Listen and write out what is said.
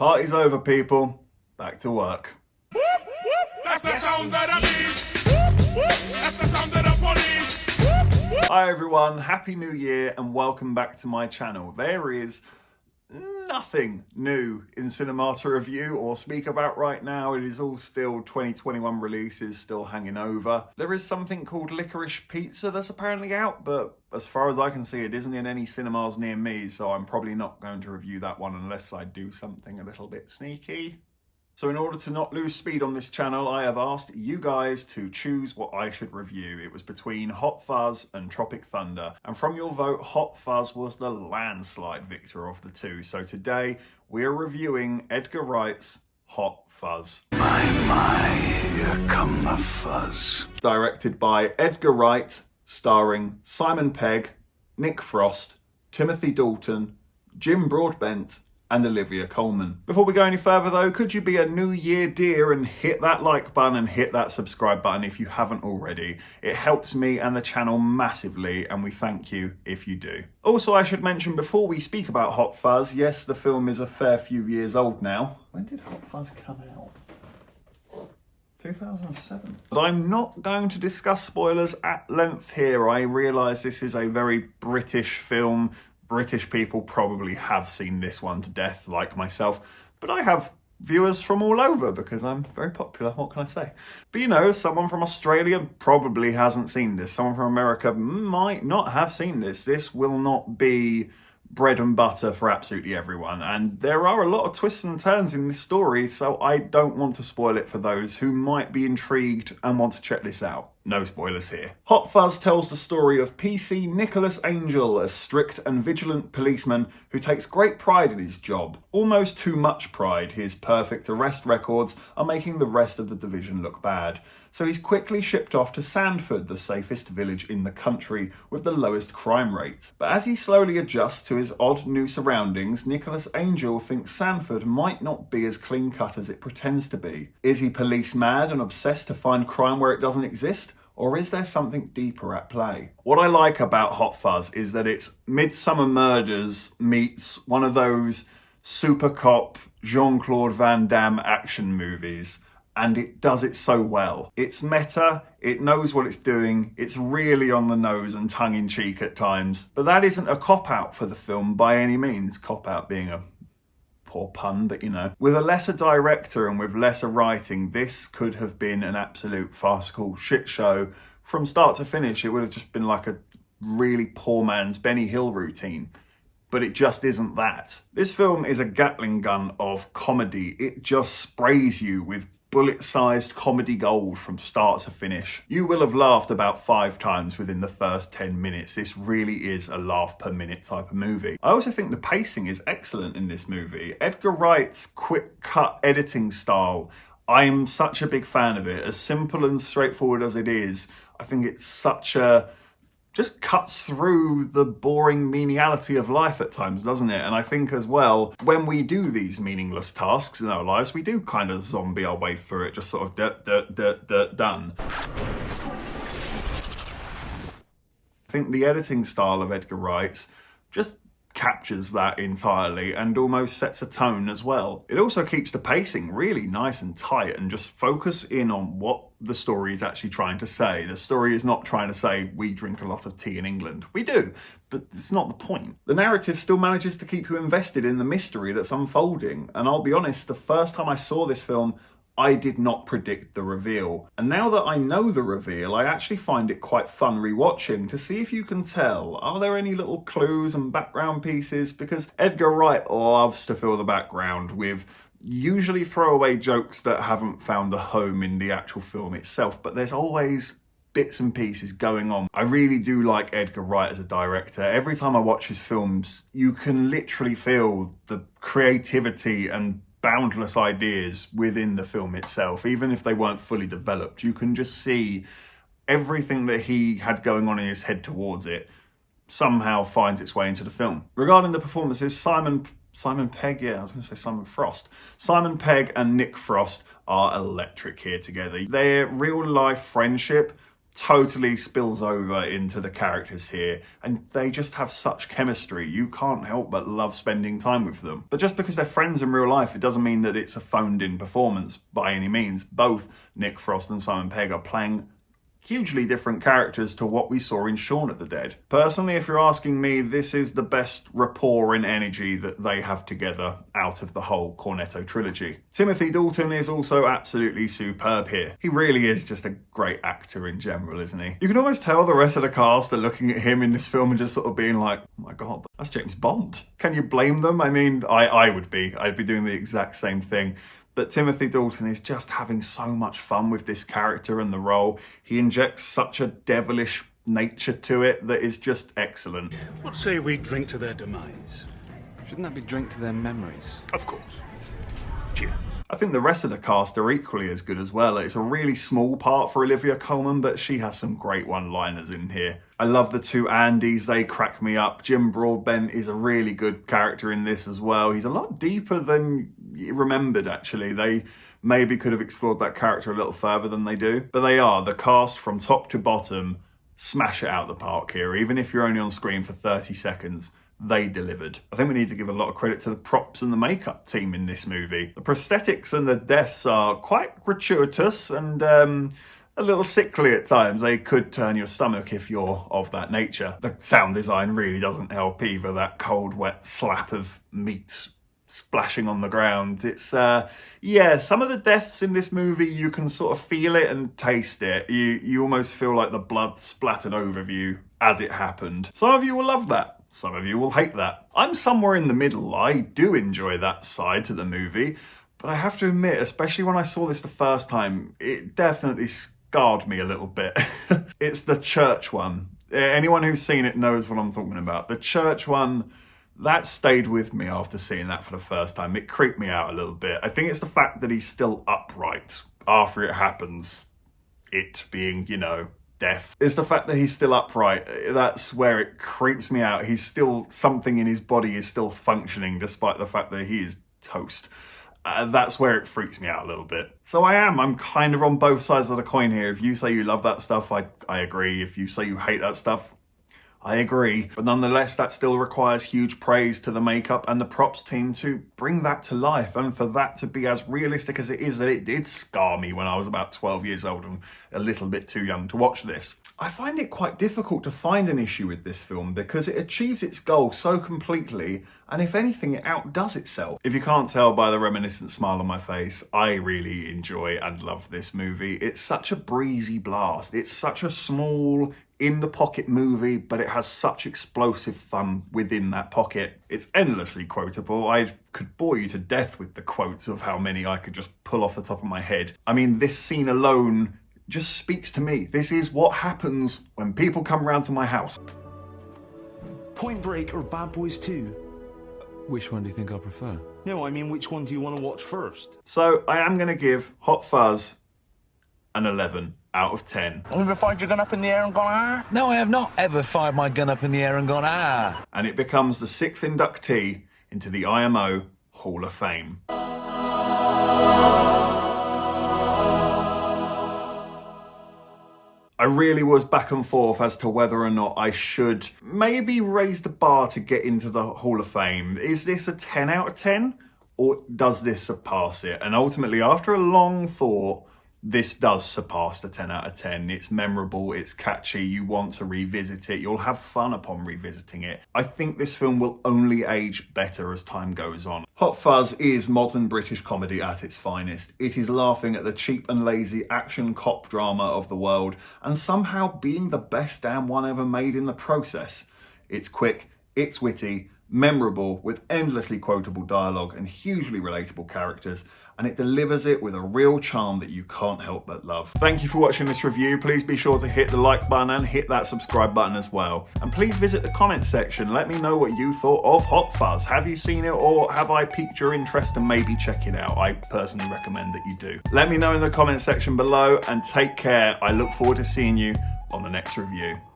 Party's over, people. Back to work. That's the sound of the beast. That's the sound of the police. Hi everyone, Happy New Year and welcome back to my channel. There is nothing new in cinema to review or speak about right now. It is all still 2021 releases still hanging over. There is something called Licorice Pizza that's apparently out, but as far as I can see, it isn't in any cinemas near me, so I'm probably not going to review that one unless I do something a little bit sneaky. So in order to not lose speed on this channel, I have asked you guys to choose what I should review. It was between Hot Fuzz and Tropic Thunder. And from your vote, Hot Fuzz was the landslide victor of the two. So today, we're reviewing Edgar Wright's Hot Fuzz. My, here come the fuzz. Directed by Edgar Wright, starring Simon Pegg, Nick Frost, Timothy Dalton, Jim Broadbent, and Olivia Colman. Before we go any further though, could you be a New Year dear and hit that like button and hit that subscribe button if you haven't already? It helps me and the channel massively, and we thank you if you do. Also, I should mention before we speak about Hot Fuzz, yes, the film is a fair few years old now. When did Hot Fuzz come out? 2007. But I'm not going to discuss spoilers at length here. I realise this is a very British film. British people probably have seen this one to death, like myself, but I have viewers from all over because I'm very popular, what can I say? But you know, someone from Australia probably hasn't seen this. Someone from America might not have seen this. This will not be bread and butter for absolutely everyone, and there are a lot of twists and turns in this story, so I don't want to spoil it for those who might be intrigued and want to check this out. No spoilers here. Hot Fuzz tells the story of PC Nicholas Angel, a strict and vigilant policeman who takes great pride in his job. Almost too much pride. His perfect arrest records are making the rest of the division look bad. So he's quickly shipped off to Sandford, the safest village in the country with the lowest crime rate. But as he slowly adjusts to his odd new surroundings, Nicholas Angel thinks Sandford might not be as clean-cut as it pretends to be. Is he police mad and obsessed to find crime where it doesn't exist? Or is there something deeper at play? What I like about Hot Fuzz is that it's Midsummer Murders meets one of those super cop Jean-Claude Van Damme action movies, and it does it so well. It's meta, it knows what it's doing, it's really on the nose and tongue-in-cheek at times, but that isn't a cop-out for the film by any means, cop-out being a poor pun, but you know. With a lesser director and with lesser writing, this could have been an absolute farcical shit show. From start to finish, it would have just been like a really poor man's Benny Hill routine. But it just isn't that. This film is a Gatling gun of comedy. It just sprays you with bullet-sized comedy gold from start to finish. You will have laughed about 5 times within the first 10 minutes. This really is a laugh per minute type of movie. I also think the pacing is excellent in this movie. Edgar Wright's quick-cut editing style, I'm such a big fan of it. As simple and straightforward as it is, I think it's such a just cuts through the boring meniality of life at times, doesn't it? And I think as well, when we do these meaningless tasks in our lives, we do kind of zombie our way through it, just sort of done. I think the editing style of Edgar Wright's just captures that entirely and almost sets a tone as well. It also keeps the pacing really nice and tight and just focus in on what the story is actually trying to say. The story is not trying to say we drink a lot of tea in England. We do, but it's not the point. The narrative still manages to keep you invested in the mystery that's unfolding, and I'll be honest, the first time I saw this film, I did not predict the reveal. And now that I know the reveal, I actually find it quite fun rewatching to see if you can tell. Are there any little clues and background pieces? Because Edgar Wright loves to fill the background with usually throwaway jokes that haven't found a home in the actual film itself, but there's always bits and pieces going on. I really do like Edgar Wright as a director. Every time I watch his films, you can literally feel the creativity and boundless ideas within the film itself. Even if they weren't fully developed, you can just see everything that he had going on in his head towards it somehow finds its way into the film. Regarding the performances, Simon Pegg, yeah, I was going to say Simon Frost. Simon Pegg and Nick Frost are electric here together. Their real life friendship totally spills over into the characters here, and they just have such chemistry. You can't help but love spending time with them. But just because they're friends in real life, it doesn't mean that it's a phoned-in performance by any means. Both Nick Frost and Simon Pegg are playing hugely different characters to what we saw in Shaun of the Dead. Personally, if you're asking me, this is the best rapport and energy that they have together out of the whole Cornetto trilogy. Timothy Dalton is also absolutely superb here. He really is just a great actor in general, isn't he? You can almost tell the rest of the cast are looking at him in this film and just sort of being like, oh my god, that's James Bond. Can you blame them? I mean, I would be. I'd be doing the exact same thing. But Timothy Dalton is just having so much fun with this character and the role. He injects such a devilish nature to it that is just excellent. What say we drink to their demise? Shouldn't that be drink to their memories? Of course. Cheers. I think the rest of the cast are equally as good as well. It's a really small part for Olivia Colman, but she has some great one-liners in here. I love the two Andys, they crack me up. Jim Broadbent is a really good character in this as well. He's a lot deeper than you remembered, actually. They maybe could have explored that character a little further than they do. But they are, the cast from top to bottom, smash it out the park here. Even if you're only on screen for 30 seconds, they delivered. I think we need to give a lot of credit to the props and the makeup team in this movie. The prosthetics and the deaths are quite gratuitous and a little sickly at times. They could turn your stomach if you're of that nature. The sound design really doesn't help either. That cold, wet slap of meat splashing on the ground. It's, yeah, some of the deaths in this movie, you can sort of feel it and taste it. You almost feel like the blood splattered over you as it happened. Some of you will love that. Some of you will hate that. I'm somewhere in the middle. I do enjoy that side to the movie, but I have to admit, especially when I saw this the first time, it definitely scarred me a little bit. It's the church one. Anyone who's seen it knows what I'm talking about. The church one, that stayed with me after seeing that for the first time. It creeped me out a little bit. I think it's the fact that he's still upright after it happens. It being, you know, death. It's the fact that he's still upright. That's where it creeps me out. He's still, something in his body is still functioning despite the fact that he is toast. That's where it freaks me out a little bit. So I'm kind of on both sides of the coin here. If you say you love that stuff, I agree. If you say you hate that stuff, I agree. But nonetheless, that still requires huge praise to the makeup and the props team to bring that to life, and for that to be as realistic as it is, that it did scar me when I was about 12 years old and a little bit too young to watch this. I find it quite difficult to find an issue with this film because it achieves its goal so completely, and if anything, it outdoes itself. If you can't tell by the reminiscent smile on my face, I really enjoy and love this movie. It's such a breezy blast. It's such a small, in-the-pocket movie, but it has such explosive fun within that pocket. It's endlessly quotable. I could bore you to death with the quotes of how many I could just pull off the top of my head. I mean, this scene alone just speaks to me. This is what happens when people come round to my house. Point Break or Bad Boys 2? Which one do you think I prefer? No, I mean, which one do you want to watch first? So I am going to give Hot Fuzz an 11 out of 10. Have you ever fired your gun up in the air and gone, ah? No, I have not ever fired my gun up in the air and gone, ah. And it becomes the 6th inductee into the IMO Hall of Fame. I really was back and forth as to whether or not I should maybe raise the bar to get into the Hall of Fame. Is this a 10 out of 10? Or does this surpass it? And ultimately, after a long thought, this does surpass the 10 out of 10. It's memorable, it's catchy, you want to revisit it, you'll have fun upon revisiting it. I think this film will only age better as time goes on. Hot Fuzz is modern British comedy at its finest. It is laughing at the cheap and lazy action cop drama of the world and somehow being the best damn one ever made in the process. It's quick, it's witty, memorable, with endlessly quotable dialogue and hugely relatable characters, and it delivers it with a real charm that you can't help but love. Thank you for watching this review. Please be sure to hit the like button and hit that subscribe button as well. And please visit the comment section. Let me know what you thought of Hot Fuzz. Have you seen it, or have I piqued your interest and maybe check it out? I personally recommend that you do. Let me know in the comment section below, and take care. I look forward to seeing you on the next review.